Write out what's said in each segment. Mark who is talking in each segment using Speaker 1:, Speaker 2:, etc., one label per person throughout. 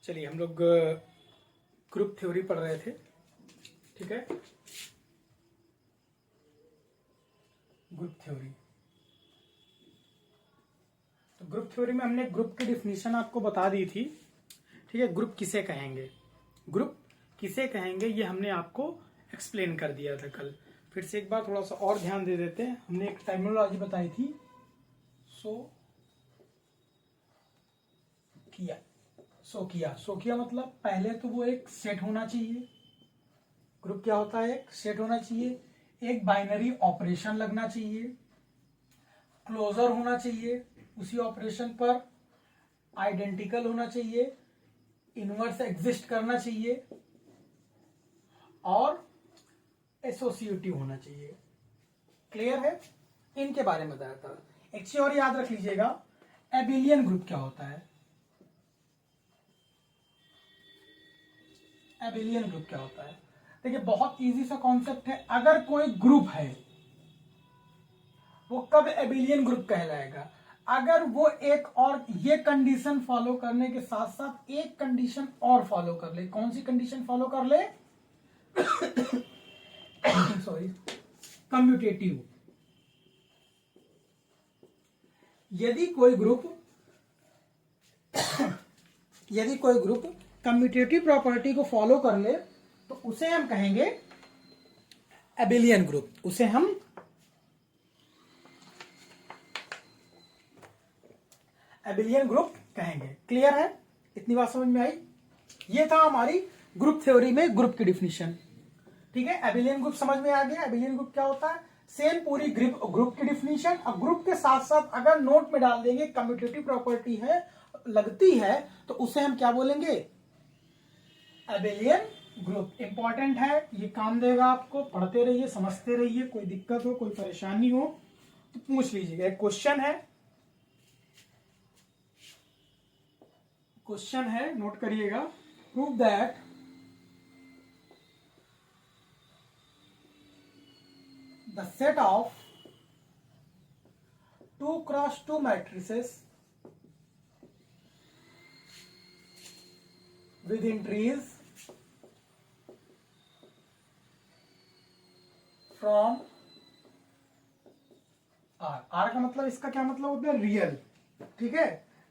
Speaker 1: चलिए हम लोग ग्रुप थ्योरी पढ़ रहे थे, ठीक है। ग्रुप थ्योरी, तो ग्रुप थ्योरी में हमने ग्रुप की डिफिनीशन आपको बता दी थी, ठीक है। ग्रुप किसे कहेंगे, ग्रुप किसे कहेंगे ये हमने आपको एक्सप्लेन कर दिया था कल। फिर से एक बार थोड़ा सा और ध्यान दे देते हैं। हमने एक टर्मिनोलॉजी बताई थी, सो किया मतलब पहले तो वो एक सेट होना चाहिए। ग्रुप क्या होता है, एक सेट होना चाहिए, एक बाइनरी ऑपरेशन लगना चाहिए, क्लोजर होना चाहिए, उसी ऑपरेशन पर आइडेंटिकल होना चाहिए, इनवर्स एग्जिस्ट करना चाहिए और एसोसिएटिव होना चाहिए। क्लियर है, इनके बारे में बताया था। एक चीज और याद रख लीजिएगा, एबिलियन ग्रुप क्या होता है। एबिलियन ग्रुप क्या होता है, देखिए बहुत इजी सा कॉन्सेप्ट है। अगर कोई ग्रुप है वो कब एबिलियन ग्रुप कहलाएगा, अगर वो एक और ये कंडीशन फॉलो करने के साथ साथ एक कंडीशन और फॉलो कर ले। कौन सी कंडीशन फॉलो कर ले? Sorry, commutative. यदि कोई ग्रुप कम्यूटेटिव प्रॉपर्टी को फॉलो कर ले तो उसे हम कहेंगे एबिलियन ग्रुप। उसे हम एबिलियन ग्रुप कहेंगे। क्लियर है, इतनी बात समझ में आई। ये था हमारी ग्रुप थ्योरी में ग्रुप की डिफिनीशन, ठीक है। एबिलियन ग्रुप समझ में आ गया। एबिलियन ग्रुप क्या होता है, सेम पूरी ग्रुप की डिफिनीशन। अब ग्रुप के साथ साथ अगर नोट में डाल देंगे कम्यूटेटिव प्रॉपर्टी है लगती है तो उसे हम क्या बोलेंगे, एबिलियन ग्रुप। इंपॉर्टेंट है, ये काम देगा आपको। पढ़ते रहिए, समझते रहिए। कोई दिक्कत हो, कोई परेशानी हो तो पूछ लीजिएगा। एक क्वेश्चन है, नोट करिएगा। Prove that the set of 2x2 matrices with entries from R का मतलब, इसका क्या मतलब होता है, रियल, ठीक है।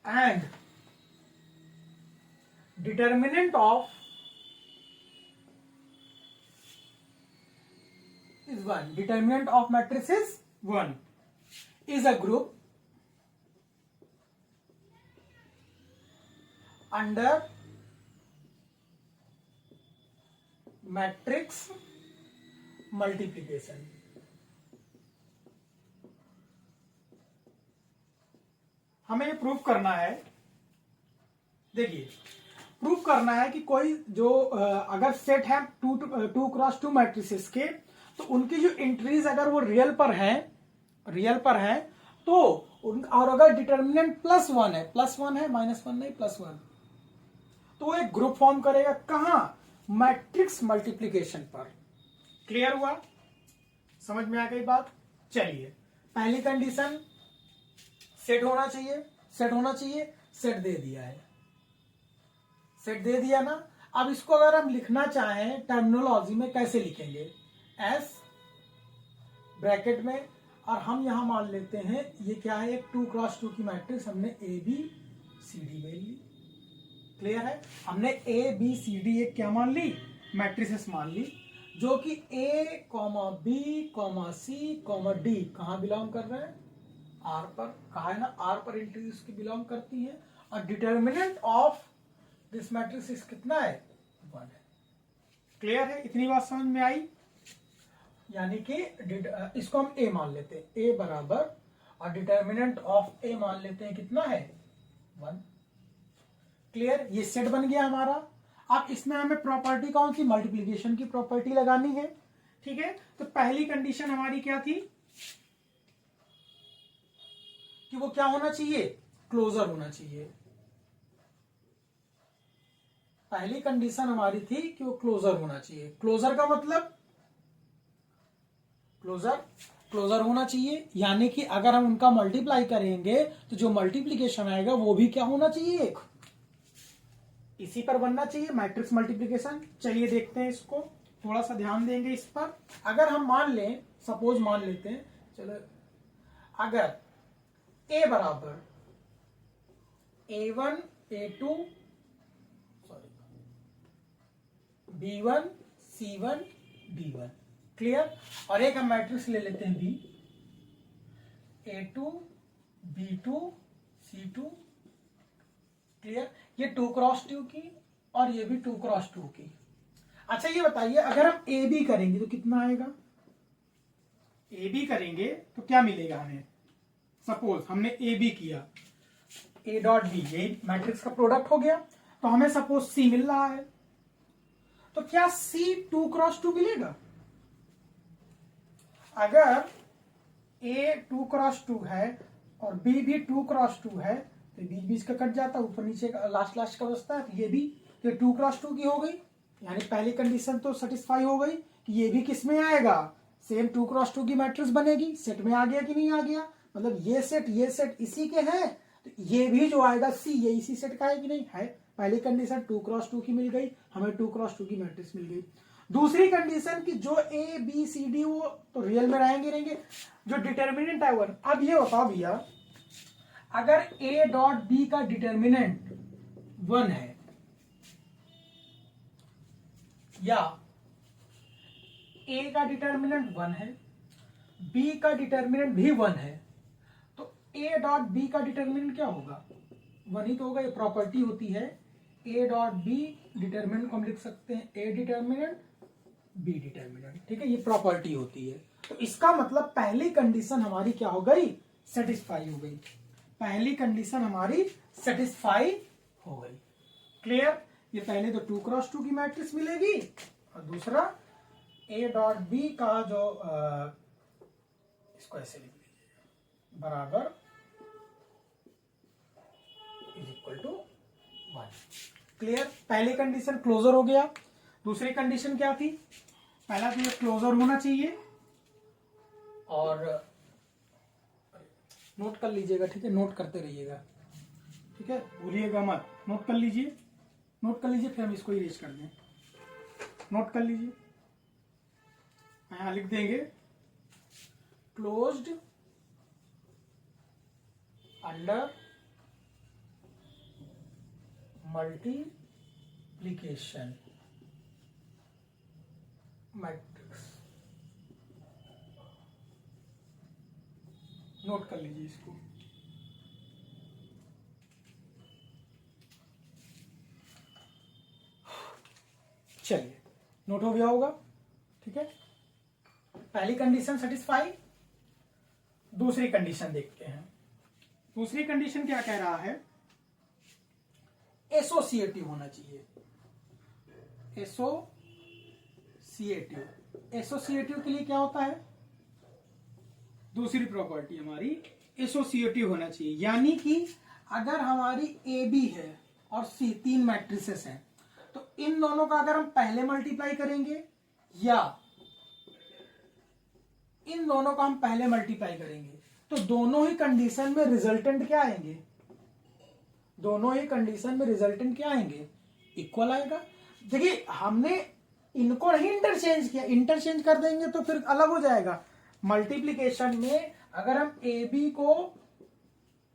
Speaker 1: And determinant of is 1, determinant of matrix is 1, is a group under matrix multiplication। हमें ये प्रूफ करना है, देखिए प्रूफ करना है कि कोई जो अगर सेट है 2x2 मैट्रिसेस के, तो उनकी जो एंट्रीज अगर वो रियल पर है तो और अगर डिटर्मिनेंट +1 है, -1 नहीं +1, तो एक ग्रुप फॉर्म करेगा। कहां? मैट्रिक्स मल्टीप्लिकेशन पर। क्लियर हुआ, समझ में आ गई बात। चलिए, पहली कंडीशन सेट होना चाहिए। सेट दे दिया ना। अब इसको अगर हम लिखना चाहें टर्मिनोलॉजी में, कैसे लिखेंगे, एस ब्रैकेट में, और हम यहां मान लेते हैं ये क्या है, एक 2x2 की मैट्रिक्स हमने ABCD में ली। क्लियर है, हमने ABCD एक क्या मान ली, मैट्रिसेस मान ली, जो कि A, B, C, D कहां बिलोंग कर रहे हैं, R पर। कहा है ना, R पर एंट्री उसकी बिलोंग करती है। और डिटर्मिनेंट ऑफ दिस मैट्रिक्स कितना है, 1 है। क्लियर है, इतनी बात समझ में आई। यानी कि इसको हम A मान लेते हैं, A बराबर, और डिटर्मिनेंट ऑफ A मान लेते हैं कितना है, 1। क्लियर, ये सेट बन गया हमारा। अब इसमें हमें प्रॉपर्टी कौन सी, मल्टीप्लिकेशन की प्रॉपर्टी लगानी है, ठीक है। तो पहली कंडीशन हमारी क्या थी कि वो क्या होना चाहिए, क्लोजर होना चाहिए। पहली कंडीशन हमारी थी कि वो क्लोजर होना चाहिए। क्लोजर का मतलब क्लोजर होना चाहिए, यानी कि अगर हम उनका मल्टीप्लाई करेंगे तो जो मल्टीप्लिकेशन आएगा वो भी क्या होना चाहिए, एक। इसी पर बनना चाहिए मैट्रिक्स मल्टीप्लिकेशन। चलिए देखते हैं इसको, थोड़ा सा ध्यान देंगे इस पर। अगर हम मान लें, सपोज मान लेते हैं, चलो अगर a बराबर a1 a2 sorry b1 c1 b1, clear. और एक हम मैट्रिक्स ले लेते हैं b a2 b2 c2, clear. ये 2 क्रॉस 2 की और ये भी 2 क्रॉस 2 की। अच्छा ये बताइए, अगर हम ए बी करेंगे तो कितना आएगा? ए बी करेंगे तो क्या मिलेगा हमें? सपोज हमने ए बी किया, ए डॉट बी, ये मैट्रिक्स का प्रोडक्ट हो गया, तो हमें सपोज सी मिल रहा है, तो क्या सी 2 क्रॉस 2 मिलेगा? अगर ए 2 क्रॉस 2 है और बी भी 2 क्रॉस 2 है, तो बीच बीच का कट जाता है, ऊपर नीचे का लास्ट लास्ट का बचता है, तो ये भी 2 क्रॉस 2 की हो गई। यानी पहली कंडीशन तो सेटिस्फाई हो गई कि ये भी किस में आएगा, सेम 2 क्रॉस 2 की मैट्रिक्स बनेगी। सेट में आ गया कि नहीं आ गया? मतलब ये सेट इसी के हैं, तो ये भी जो आएगा सी, ये इसी सेट का है कि नहीं है। पहली कंडीशन 2 क्रॉस 2 की मिल गई, हमें 2 क्रॉस 2 की मैट्रिक्स मिल गई। दूसरी कंडीशन की जो ए बी सी डी वो तो रियल में रहेंगे, जो डिटर्मिनेंट है 1। अब ये बताओ भैया, अगर ए डॉट बी का डिटर्मिनेंट 1 है या ए का डिटर्मिनेंट 1 है, बी का डिटर्मिनेंट भी 1 है, तो ए डॉट बी का डिटर्मिनेंट क्या होगा? 1 ही तो होगा। ये प्रॉपर्टी होती है ए डॉट बी डिटर्मिनेंट को हम लिख सकते हैं ए डिटर्मिनेंट बी डिटर्मिनेंट, ठीक है, ये प्रॉपर्टी होती है। तो इसका मतलब पहली कंडीशन हमारी क्या हो गई? सेटिस्फाई हो गई। पहली कंडीशन हमारी सेटिस्फाई हो गई, क्लियर। ये पहले तो 2 क्रॉस 2 की मैट्रिक्स मिलेगी और दूसरा ए डॉट बी का जो इसको ऐसे लिख लीजिए, बराबर इज इक्वल टू 1, क्लियर। पहली कंडीशन क्लोजर हो गया। दूसरी कंडीशन क्या थी? पहला तो ये क्लोजर होना चाहिए, और नोट कर लीजिएगा, ठीक है, नोट करते रहिएगा, ठीक है, भूलिएगा मत, नोट कर लीजिए, नोट कर लीजिए, फिर हम इसको इरेज कर दें। नोट कर लीजिए, यहां लिख देंगे closed under multiplication matrix. Note कर लीजिए इसको। चलिए, नोट हो गया होगा, ठीक है। पहली कंडीशन सेटिस्फाई। दूसरी कंडीशन देखते हैं। दूसरी कंडीशन क्या कह रहा है? एसोसिएटिव होना चाहिए। एसोसिएटिव के लिए क्या होता है? दूसरी प्रॉपर्टी हमारी एसोसिएटिव होना चाहिए। यानी कि अगर हमारी ए बी है और सी 3 मैट्रिसेस हैं, तो इन दोनों का अगर हम पहले मल्टीप्लाई करेंगे या इन दोनों का हम पहले मल्टीप्लाई करेंगे, तो दोनों ही कंडीशन में रिजल्टेंट क्या आएंगे? दोनों ही कंडीशन में रिजल्टेंट क्या आएंगे? इक्वल आएगा। देखिए, हमने इनको नहीं इंटरचेंज किया, इंटरचेंज कर देंगे तो फिर अलग हो जाएगा। मल्टीप्लिकेशन में अगर हम ए बी को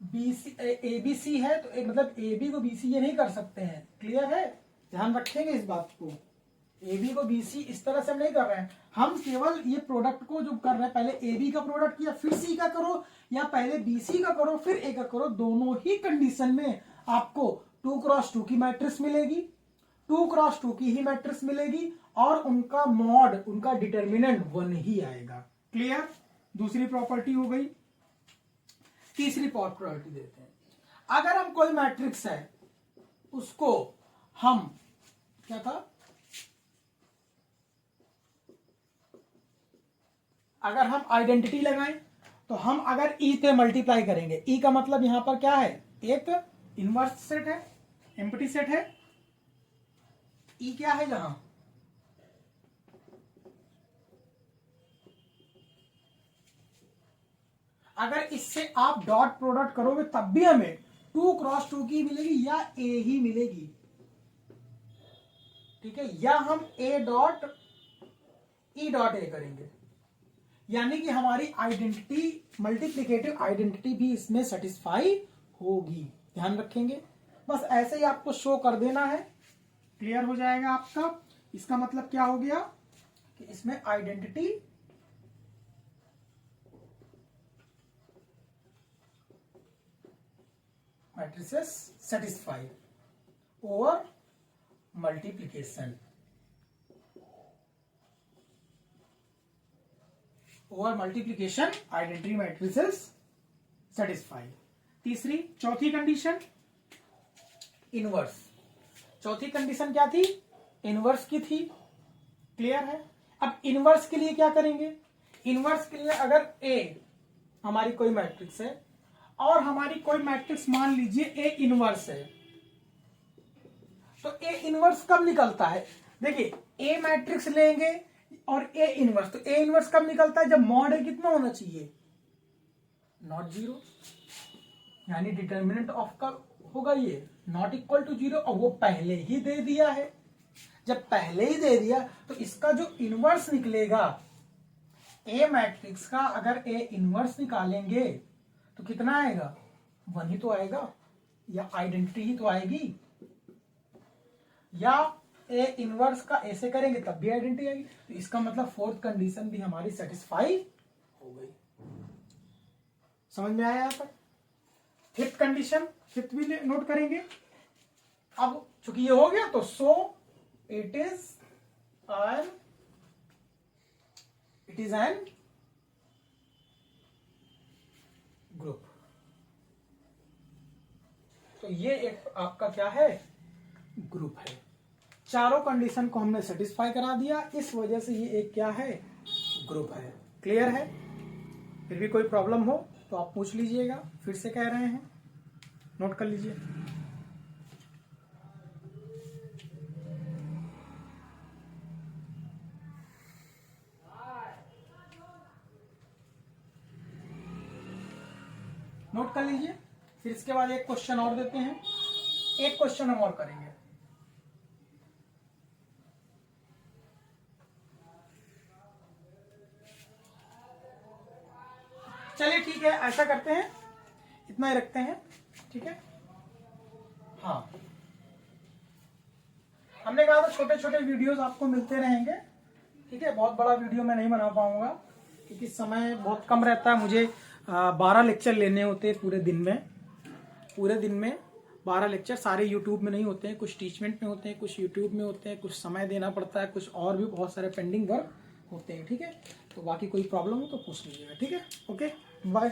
Speaker 1: ए बी सी है तो मतलब ए बी को बी सी ये नहीं कर सकते हैं, क्लियर है, ध्यान रखेंगे इस बात को। ए बी को बी सी इस तरह से हम नहीं कर रहे हैं, हम केवल ये प्रोडक्ट को जो कर रहे हैं, पहले ए बी का प्रोडक्ट किया फिर सी का करो, या पहले बी सी का करो फिर ए का करो, दोनों ही कंडीशन में आपको 2 क्रॉस 2 की मैट्रिक्स मिलेगी, 2 क्रॉस 2 की ही मैट्रिक्स मिलेगी, और उनका मॉड, उनका डिटर्मिनेंट 1 ही आएगा, क्लियर। दूसरी प्रॉपर्टी हो गई। तीसरी प्रॉपर्टी देते हैं। अगर हम कोई मैट्रिक्स है उसको हम क्या था, अगर हम आइडेंटिटी लगाएं तो हम अगर ई पे मल्टीप्लाई करेंगे, ई का मतलब यहां पर क्या है? एक इनवर्स सेट है, एम्प्टी सेट है। ई क्या है जहां? अगर इससे आप डॉट प्रोडक्ट करोगे तब भी हमें 2 क्रॉस 2 की मिलेगी या ए ही मिलेगी, ठीक है, या हम ए डॉट ई डॉट ए करेंगे, यानी कि हमारी आइडेंटिटी, मल्टीप्लिकेटिव आइडेंटिटी भी इसमें सेटिस्फाई होगी। ध्यान रखेंगे, बस ऐसे ही आपको शो कर देना है, क्लियर हो जाएगा आपका। इसका मतलब क्या हो गया कि इसमें identity matrices satisfy over multiplication, over multiplication identity matrices satisfy. तीसरी, चौथी कंडीशन इनवर्स। चौथी कंडीशन क्या थी? इनवर्स की थी, क्लियर है। अब इनवर्स के लिए क्या करेंगे? इनवर्स के लिए अगर ए हमारी कोई मैट्रिक्स है और हमारी कोई मैट्रिक्स मान लीजिए ए इनवर्स है, तो ए इनवर्स कब निकलता है? देखिए, ए मैट्रिक्स लेंगे और ए इनवर्स, तो ए इनवर्स कब निकलता है? जब मॉड ए कितना होना चाहिए? नॉट जीरो, यानी डिटर्मिनेंट ऑफ का होगा ये नॉट इक्वल टू जीरो, और वो पहले ही दे दिया है। जब पहले ही दे दिया तो इसका जो इनवर्स निकलेगा ए मैट्रिक्स का, अगर ए इनवर्स निकालेंगे तो कितना आएगा? 1 ही तो आएगा, या आइडेंटिटी ही तो आएगी, या ए इनवर्स का ऐसे करेंगे तब भी आइडेंटिटी आएगी। तो इसका मतलब फोर्थ कंडीशन भी हमारी सेटिस्फाई हो गई। समझ में आया यहां पर? फिफ्थ कंडीशन, फिफ्थ भी नोट करेंगे। अब चूंकि ये हो गया तो so it is an group. तो ये एक आपका क्या है? ग्रुप है। चारों कंडीशन को हमने सेटिस्फाई करा दिया, इस वजह से ये एक क्या है? ग्रुप है। क्लियर है? फिर भी कोई प्रॉब्लम हो तो आप पूछ लीजिएगा, फिर से कह रहे हैं, नोट कर लीजिए। नोट कर लीजिए, फिर इसके बाद एक क्वेश्चन और देते हैं, एक क्वेश्चन हम और करेंगे। चलिए ठीक है, ऐसा करते हैं, इतना ही रखते हैं, ठीक है। हाँ, हमने कहा था छोटे छोटे वीडियोस आपको मिलते रहेंगे, ठीक है। बहुत बड़ा वीडियो मैं नहीं बना पाऊंगा क्योंकि समय बहुत कम रहता है मुझे। 12 लेक्चर लेने होते हैं पूरे दिन में। पूरे दिन में 12 लेक्चर, सारे यूट्यूब में नहीं होते हैं, कुछ टीचमेंट में होते हैं, कुछ यूट्यूब में होते हैं, कुछ समय देना पड़ता है, कुछ और भी बहुत सारे पेंडिंग वर्क होते हैं, ठीक है। तो बाकी कोई प्रॉब्लम हो तो पूछ लीजिएगा, ठीक है। Okay, bye.